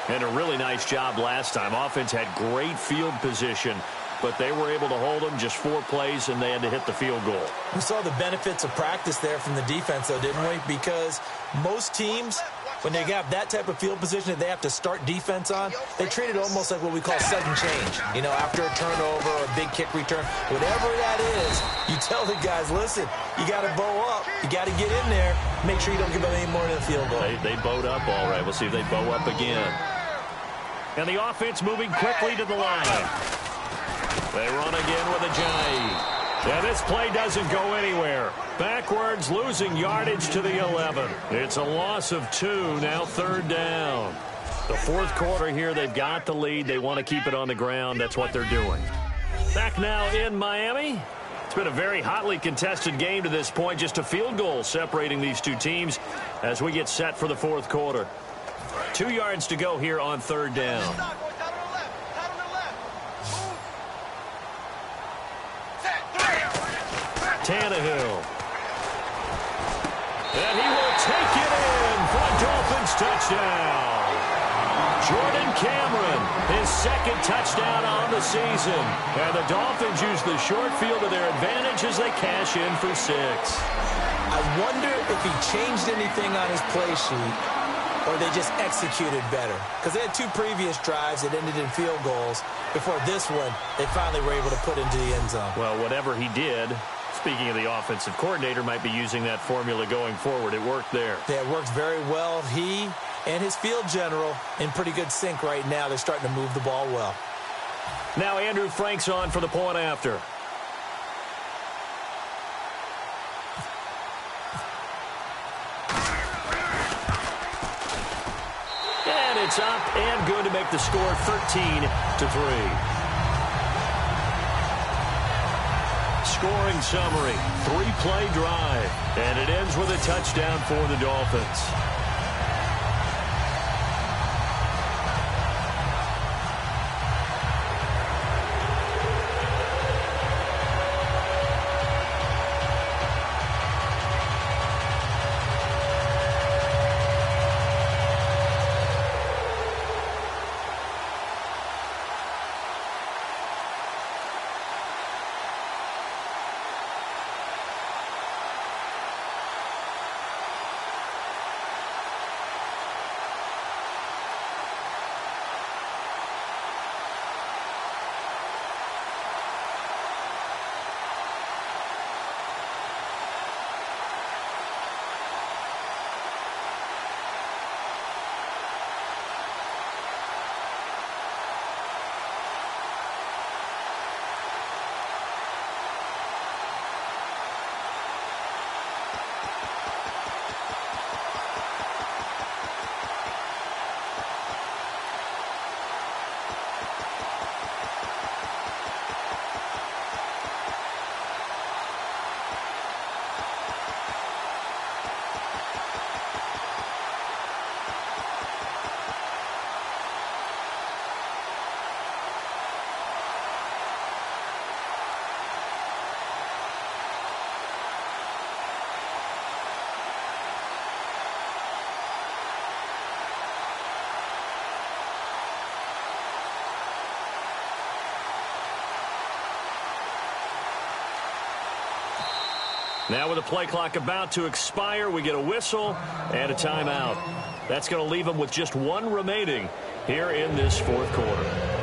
And a really nice job last time. Offense had great field position, but they were able to hold them just 4 plays, and they had to hit the field goal. We saw the benefits of practice there from the defense, though, didn't we? Because most teams, when they have that type of field position that they have to start defense on, they treat it almost like what we call sudden change. You know, after a turnover or a big kick return, whatever that is, you tell the guys, listen, you got to bow up. You got to get in there. Make sure you don't give up any more than a field goal. They bowed up all right. We'll see if they bow up again. And the offense moving quickly to the line. They run again with a Johnny. And this play doesn't go anywhere. Backwards, losing yardage to the 11. It's a loss of 2, now 3rd down. The 4th quarter here, they've got the lead. They want to keep it on the ground. That's what they're doing. Back now in Miami. It's been a very hotly contested game to this point. Just a field goal separating these two teams as we get set for the 4th quarter. 2 yards to go here on 3rd down. Tannehill. And he will take it in for a Dolphins touchdown. Jordan Cameron, his 2nd touchdown on the season. And the Dolphins use the short field to their advantage as they cash in for 6. I wonder if he changed anything on his play sheet or they just executed better. Because they had 2 previous drives that ended in field goals. Before this one, they finally were able to put into the end zone. Well, whatever he did, speaking of the offensive coordinator, might be using that formula going forward. It worked there. Yeah, it worked very well. He and his field general in pretty good sync right now. They're starting to move the ball well. Now Andrew Frank's on for the point after. And it's up and good to make the score 13-3. Scoring summary, 3-play drive, and it ends with a touchdown for the Dolphins. Now with the play clock about to expire, we get a whistle and a timeout. That's going to leave them with just 1 remaining here in this 4th quarter.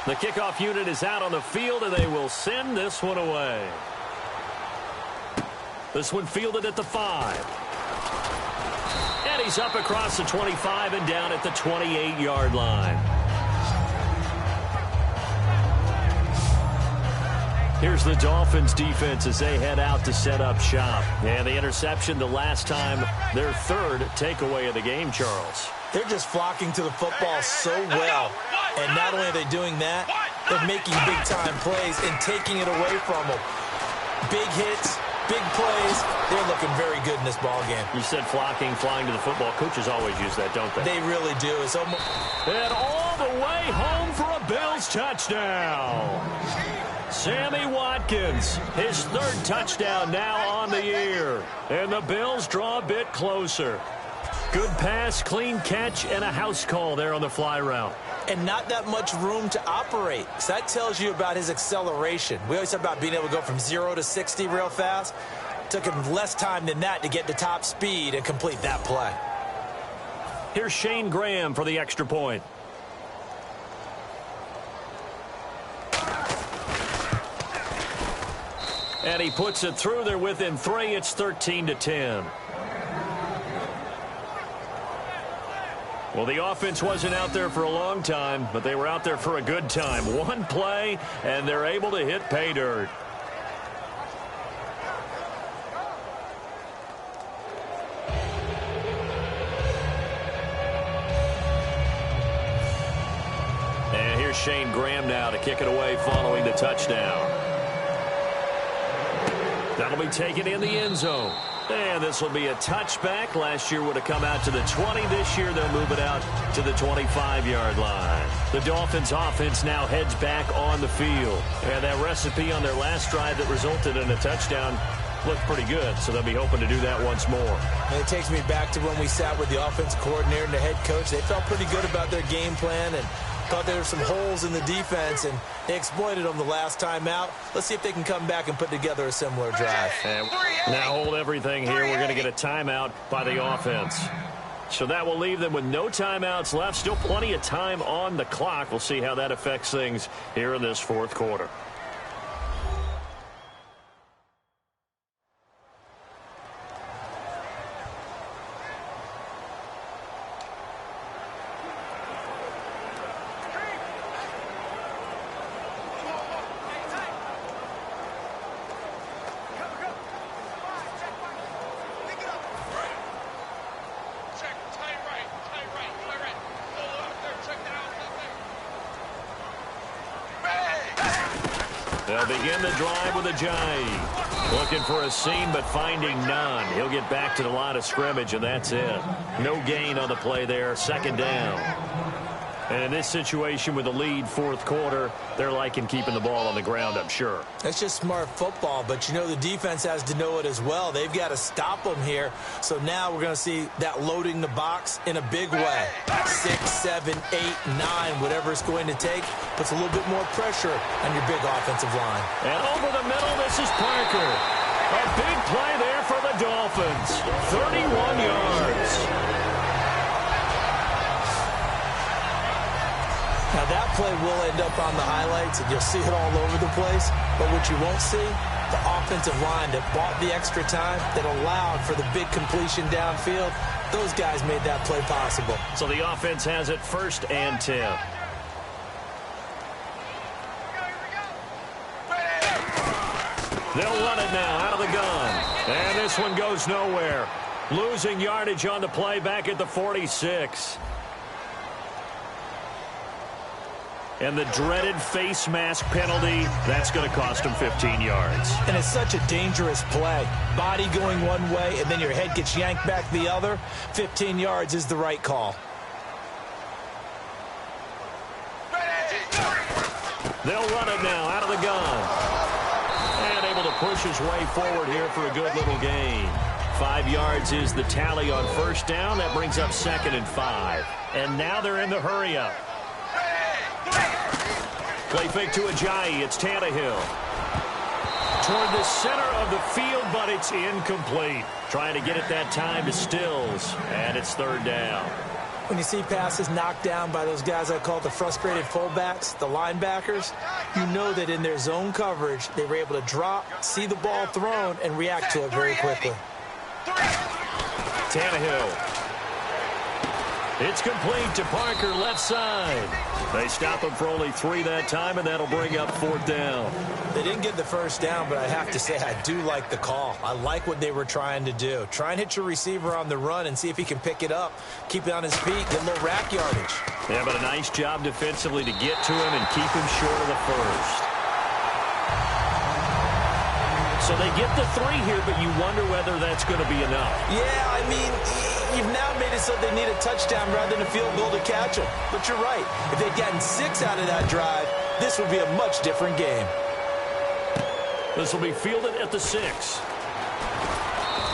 The kickoff unit is out on the field, and they will send this one away. This one fielded at the 5. And he's up across the 25 and down at the 28-yard line. Here's the Dolphins defense as they head out to set up shop. And the interception the last time, their third takeaway of the game, Charles. They're just flocking to the football so well. And not only are they doing that, they're making big-time plays and taking it away from them. Big hits, big plays. They're looking very good in this ball game. You said flocking, flying to the football. Coaches always use that, don't they? They really do. It's almost... And all the way home for a Bills touchdown. Sammy Watkins, his third touchdown now on the year. And the Bills draw a bit closer. Good pass, clean catch, and a house call there on the fly route. And not that much room to operate. So that tells you about his acceleration. We always talk about being able to go from 0 to 60 real fast. Took him less time than that to get to top speed and complete that play. Here's Shane Graham for the extra point. And he puts it through. They're within 3. It's 13-10. Well, the offense wasn't out there for a long time, but they were out there for a good time. One play, and they're able to hit pay dirt. And here's Shane Graham now to kick it away following the touchdown. That'll be taken in the end zone. And this will be a touchback. Last year would have come out to the 20. This year they'll move it out to the 25-yard line. The Dolphins offense now heads back on the field. And that recipe on their last drive that resulted in a touchdown looked pretty good. So they'll be hoping to do that once more. And it takes me back to when we sat with the offensive coordinator and the head coach. They felt pretty good about their game plan and thought there were some holes in the defense, and they exploited them the last time out. Let's see if they can come back and put together a similar drive. And now hold everything here. We're going to get a timeout by the offense. So that will leave them with no timeouts left. Still plenty of time on the clock. We'll see how that affects things here in this fourth quarter. They'll begin the drive with Ajayi. Looking for a seam, but finding none. He'll get back to the line of scrimmage, and that's it. No gain on the play there. Second down. And in this situation with the lead fourth quarter, they're liking keeping the ball on the ground, I'm sure. That's just smart football, but you know the defense has to know it as well. They've got to stop them here. So now we're going to see that loading the box in a big way. 6, 7, 8, 9, whatever it's going to take, puts a little bit more pressure on your big offensive line. And over the middle, this is Parker. A big play there for the Dolphins. 31 yards. Now, that play will end up on the highlights, and you'll see it all over the place. But what you won't see, the offensive line that bought the extra time, that allowed for the big completion downfield, those guys made that play possible. So the offense has it 1st and 10. They'll run it now out of the gun. And this one goes nowhere. Losing yardage on the play back at the 46. And the dreaded face mask penalty, that's going to cost him 15 yards. And it's such a dangerous play. Body going one way, and then your head gets yanked back the other. 15 yards is the right call. They'll run it now out of the gun. And able to push his way forward here for a good little gain. 5 yards is the tally on 1st down. That brings up 2nd and 5. And now they're in the hurry-up. Play fake to Ajayi. It's Tannehill. Toward the center of the field, but it's incomplete. Trying to get it that time to Stills. And it's 3rd down. When you see passes knocked down by those guys I call the frustrated fullbacks, the linebackers, you know that in their zone coverage, they were able to drop, see the ball thrown, and react to it very quickly. Tannehill. It's complete to Parker, left side. They stop him for only 3 that time, and that'll bring up 4th down. They didn't get the first down, but I have to say I do like the call. I like what they were trying to do. Try and hit your receiver on the run and see if he can pick it up, keep it on his feet, get a little rack yardage. Yeah, but a nice job defensively to get to him and keep him short of the first. So they get the 3 here, but you wonder whether that's going to be enough. Yeah, I mean, you've now made it so they need a touchdown rather than a field goal to catch them. But you're right. If they'd gotten 6 out of that drive, this would be a much different game. This will be fielded at the 6.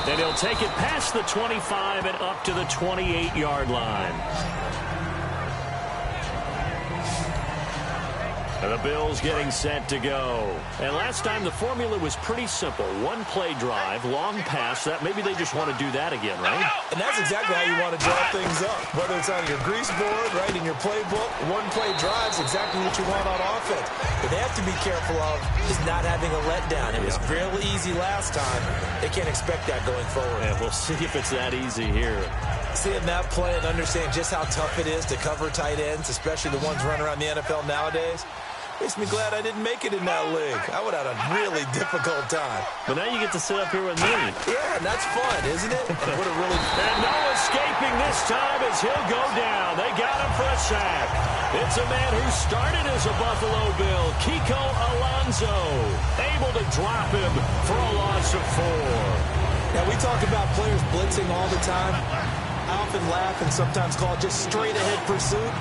Then he'll take it past the 25 and up to the 28-yard line. And the Bills getting set to go. And last time the formula was pretty simple. 1 play drive, long pass. That maybe they just want to do that again, right? And that's exactly how you want to draw things up. Whether it's on your grease board, right, in your playbook, 1 play drive's exactly what you want on offense. But they have to be careful of is not having a letdown. It was real easy last time. They can't expect that going forward. And we'll see if it's that easy here. Seeing that play and understanding just how tough it is to cover tight ends, especially the ones running around the NFL nowadays, makes me glad I didn't make it in that league. I would have had a really difficult time. But now you get to sit up here with me. Yeah, and that's fun, isn't it? And no escaping this time as he'll go down. They got him for a sack. It's a man who started as a Buffalo Bill, Kiko Alonso, able to drop him for a loss of 4. Now, we talk about players blitzing all the time. I often laugh and sometimes call it just straight-ahead pursuit.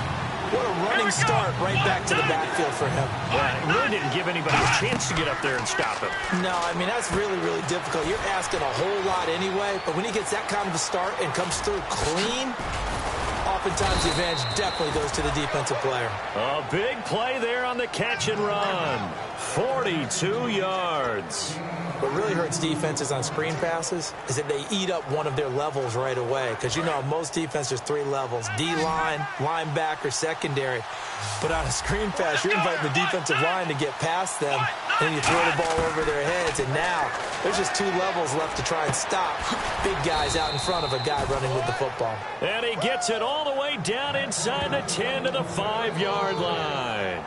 What a running start right back to the backfield for him. Yeah, it really didn't give anybody a chance to get up there and stop him. No, I mean, that's really, really difficult. You're asking a whole lot anyway, but when he gets that kind of a start and comes through clean, oftentimes the advantage definitely goes to the defensive player. A big play there on the catch and run. 42 yards. What really hurts defenses on screen passes is that they eat up one of their levels right away. Because, you know, most defense, there's 3 levels. D-line, linebacker, secondary. But on a screen pass, you're inviting the defensive line to get past them, and you throw the ball over their heads. And now there's just 2 levels left to try and stop big guys out in front of a guy running with the football. And he gets it all the way down inside the 10 to the 5-yard line.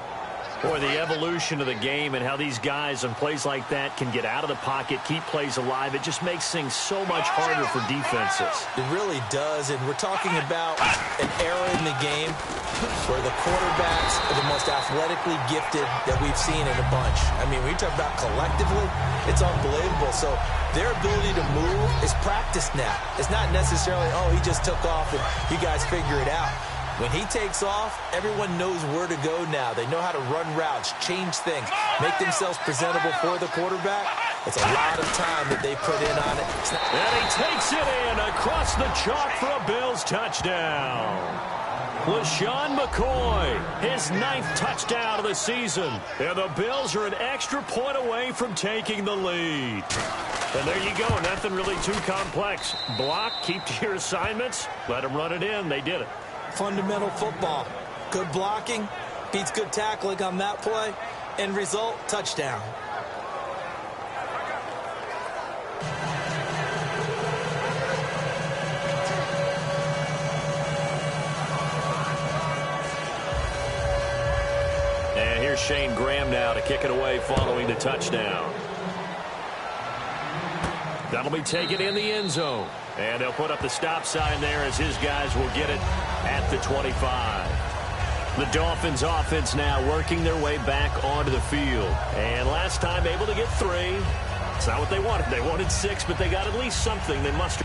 Boy, the evolution of the game and how these guys on plays like that can get out of the pocket, keep plays alive, it just makes things so much harder for defenses. It really does, and we're talking about an era in the game where the quarterbacks are the most athletically gifted that we've seen in a bunch. I mean, when you talk about collectively, it's unbelievable. So their ability to move is practiced now. It's not necessarily, oh, he just took off and you guys figure it out. When he takes off, everyone knows where to go now. They know how to run routes, change things, make themselves presentable for the quarterback. It's a lot of time that they put in on it. And he takes it in across the chalk for a Bills touchdown. LaShawn McCoy, his 9th touchdown of the season. And the Bills are an extra point away from taking the lead. And there you go, nothing really too complex. Block, keep to your assignments, let them run it in. They did it. Fundamental football. Good blocking, beats good tackling on that play. End result, touchdown. And here's Shane Graham now to kick it away following the touchdown. That'll be taken in the end zone. And they'll put up the stop sign there as his guys will get it at the 25. The Dolphins offense now working their way back onto the field. And last time able to get 3. It's not what they wanted. They wanted 6, but they got at least something. They must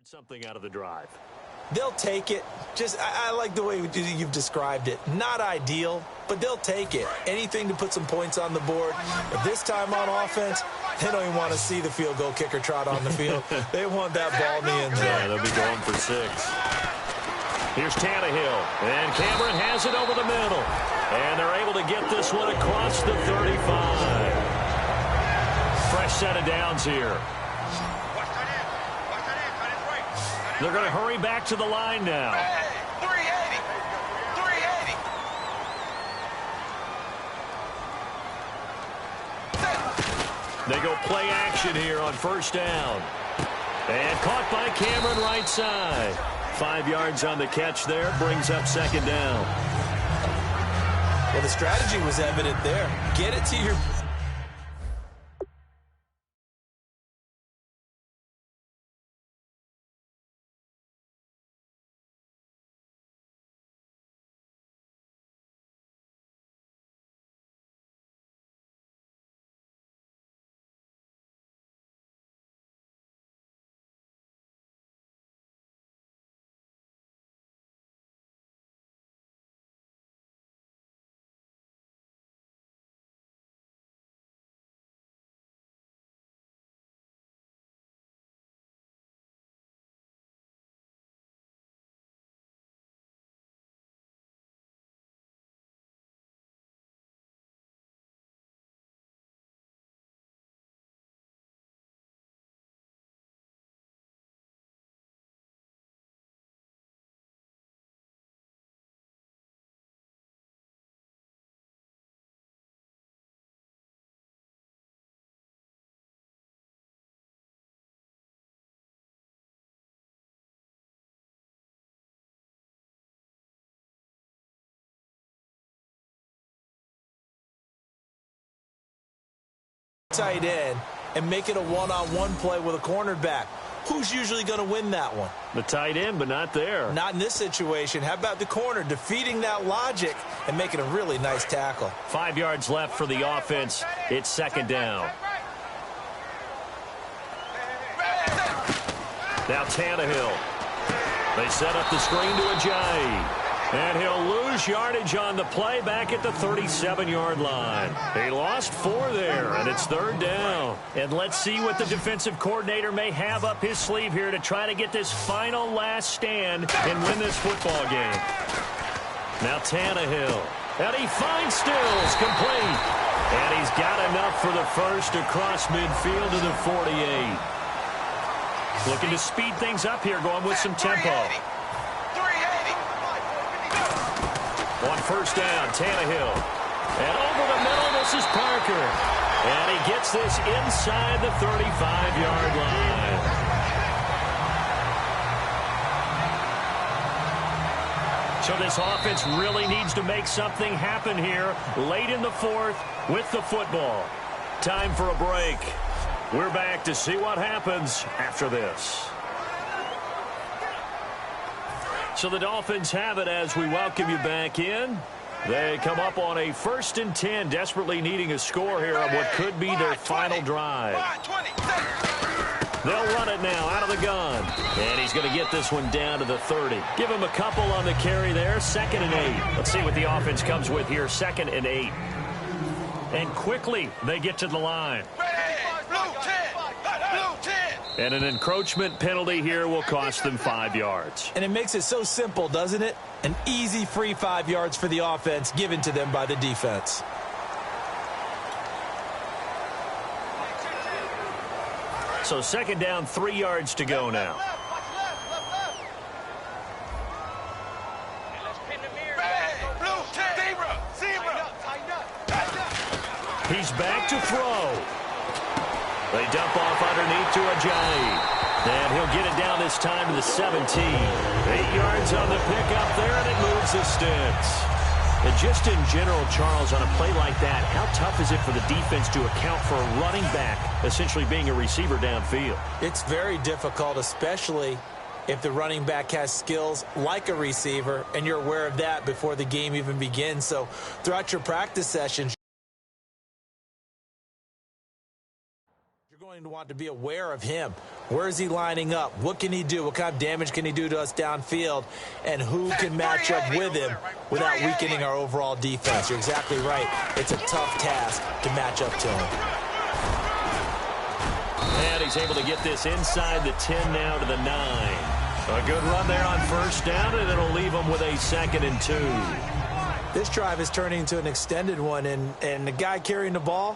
Something out of the drive. They'll take it. I like the way you've described it. Not ideal, but they'll take it. Anything to put some points on the board. But this time on offense, they don't even want to see the field goal kicker trot on the field. They want that ball in the end zone. Yeah, they'll be going for 6. Here's Tannehill, and Cameron has it over the middle. And they're able to get this one across the 35. Fresh set of downs here. They're going to hurry back to the line now. 380. 380. They go play action here on first down. And caught by Cameron right side. 5 yards on the catch there. Brings up second down. Well, the strategy was evident there. Get it to your... tight end and make it a one-on-one play with a cornerback. Who's usually going to win that one? The tight end, but not there. Not in this situation. How about the corner defeating that logic and making a really nice tackle? 5 yards left for the offense. It's second down. Now Tannehill. They set up the screen to Ajayi. And he'll lose yardage on the play back at the 37-yard line. He lost 4 there, and it's third down. And let's see what the defensive coordinator may have up his sleeve here to try to get this final last stand and win this football game. Now Tannehill. And he finds Stills complete. And he's got enough for the first across midfield to the 48. Looking to speed things up here, going with some tempo. On first down, Tannehill. And over the middle, this is Parker. And he gets this inside the 35-yard line. So this offense really needs to make something happen here late in the fourth with the football. Time for a break. We're back to see what happens after this. So the Dolphins have it as we welcome you back in. They come up on a 1st and 10, desperately needing a score here on what could be their final drive. They'll run it now out of the gun. And he's going to get this one down to the 30. Give him a couple on the carry there, 2nd and 8. Let's see what the offense comes with here, 2nd and 8. And quickly they get to the line. And an encroachment penalty here will cost them 5 yards. And it makes it so simple, doesn't it? An easy free 5 yards for the offense given to them by the defense. So 2nd down, 3 yards to go now. He's back to throw. They dump off underneath to Ajayi. And he'll get it down this time to the 17. 8 yards on the pickup there, and it moves the sticks. And just in general, Charles, on a play like that, how tough is it for the defense to account for a running back essentially being a receiver downfield? It's very difficult, especially if the running back has skills like a receiver, and you're aware of that before the game even begins. So throughout your practice sessions, going to want to be aware of him. Where is he lining up? What can he do? What kind of damage can he do to us downfield? And who can match up with him without weakening our overall defense? You're exactly right. It's a tough task to match up to him. And he's able to get this inside the 10 now to the 9. A good run there on first down, and it'll leave him with a 2nd and 2. This drive is turning into an extended one, and the guy carrying the ball,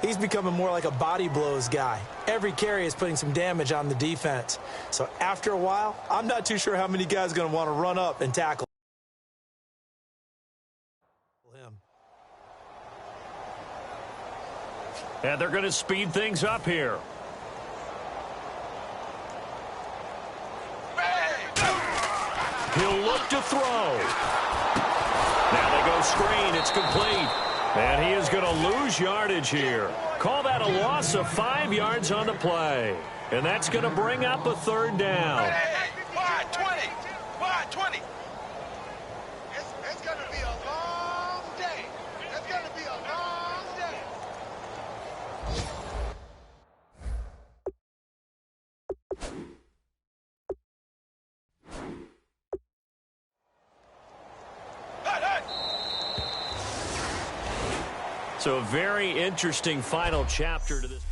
he's becoming more like a body blows guy. Every carry is putting some damage on the defense. So after a while, I'm not too sure how many guys are going to want to run up and tackle him. And they're going to speed things up here. He'll look to throw. Now they go screen. It's complete. And he is going to lose yardage here. Call that a loss of 5 yards on the play. And that's going to bring up a 3rd down. Wide 20. Wide 20. It's going to be a long day. It's going to be a long day. So a very interesting final chapter to this.